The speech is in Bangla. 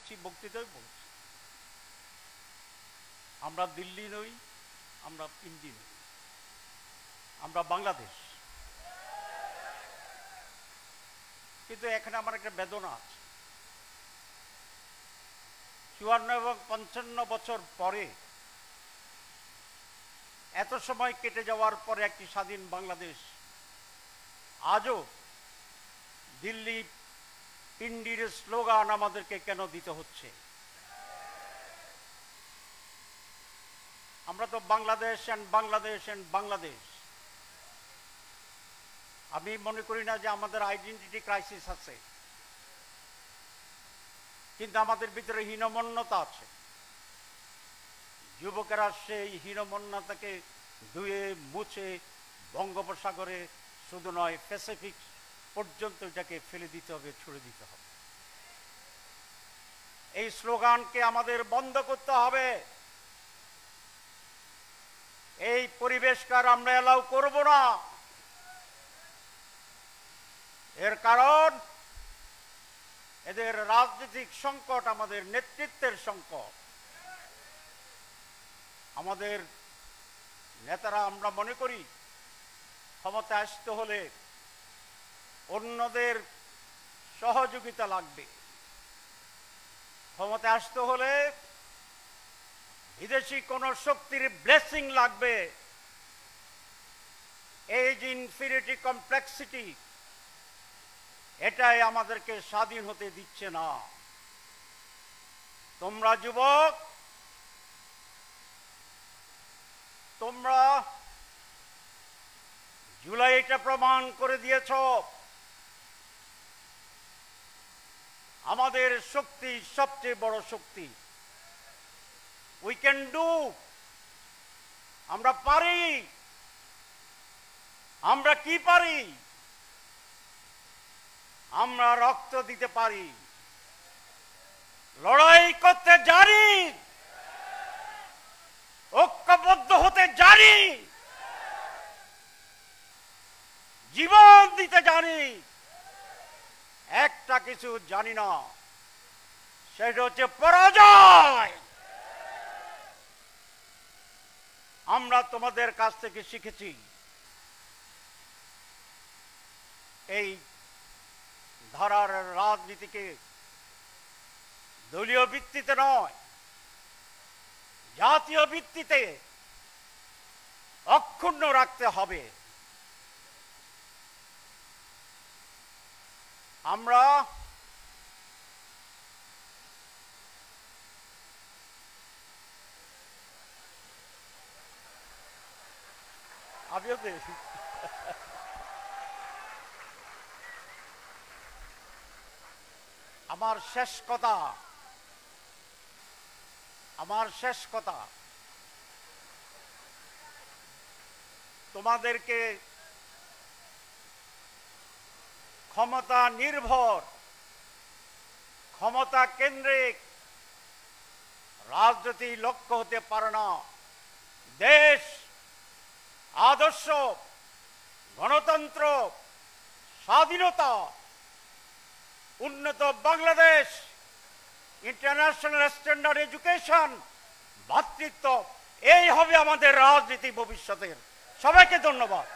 বলেছি, বক্তৃতায় বলেছি, আমরা দিল্লি নই, আমরা পিন্ডি নই, আমরা বাংলাদেশ। কিন্তু এখানে আমার একটা বেদনা আছে। ৫৪ এবং ৫৫ বছর পরে, এত সময় কেটে যাওয়ার পরে একটি স্বাধীন বাংলাদেশ আজও দিল্লি পিন্ডির স্লোগান আমাদেরকে কেন দিতে হচ্ছে? আমরা তো বাংলাদেশ অ্যান্ড বাংলাদেশ অ্যান্ড বাংলাদেশ। আমি মনে করি না যে আমাদের আইডেন্টিটি ক্রাইসিস আছে, কিন্তু আমাদের ভিতরে হীনমন্যতা আছে। যুবকেরা সেই হীনমন্যতাকে ধুয়ে মুছে বঙ্গোপসাগরে শুধু নয়, প্যাসিফিক পর্যন্ত এটাকে ফেলে দিতে হবে, ছুড়ে দিতে হবে। এই স্লোগানকে আমাদের বন্ধ করতে হবে। এই পরিবেশকার আমরা এলাও করব না। এর কারণ এদের রাজনৈতিক সংকট, আমাদের নেতৃত্বের সংকট। আমাদের নেতারা, আমরা মনে করি ক্ষমতা আসতে হলে অন্যদের সহযোগিতা লাগবে, ক্ষমতা আসতে হলে বিদেশি কোন শক্তির ব্লেসিং লাগবে। এই যে ইনফিরিটি কমপ্লেক্সিটি, এটাই আমাদেরকে স্বাধীন হতে দিচ্ছে না। তোমরা যুবক, তোমরা জুলাইটা প্রমাণ করে দিয়েছ আমাদের শক্তি সবচেয়ে বড় শক্তি। উই ক্যান ডু, আমরা পারি। আমরা কি পারি? আমরা রক্ত দিতে পারি, লড়াই করতে জানি, ঐক্যবদ্ধ হতে জানি, জীবন দিতে জানি। একটা কিছু জানি না, সেটা হচ্ছে পরাজয়। আমরা তোমাদের কাছ থেকে শিখেছি এই ধারার রাজনীতিকে দলীয় ভিত্তিতে নয়, জাতীয় ভিত্তিতে অক্ষুণ্ণ রাখতে হবে। আমরা আমার শেষ কথা তোমাদেরকে ক্ষমতা নির্ভর, ক্ষমতা কেন্দ্রিক রাজনীতি লক্ষ্য হতে পারে না। দেশ, আদর্শ, গণতন্ত্র, স্বাধীনতা, উন্নত বাংলাদেশ, ইন্টারন্যাশনাল স্ট্যান্ডার্ড এডুকেশন, ভ্রাতৃত্ব, এই হবে আমাদের রাজনীতি ভবিষ্যতের। সবাইকে ধন্যবাদ।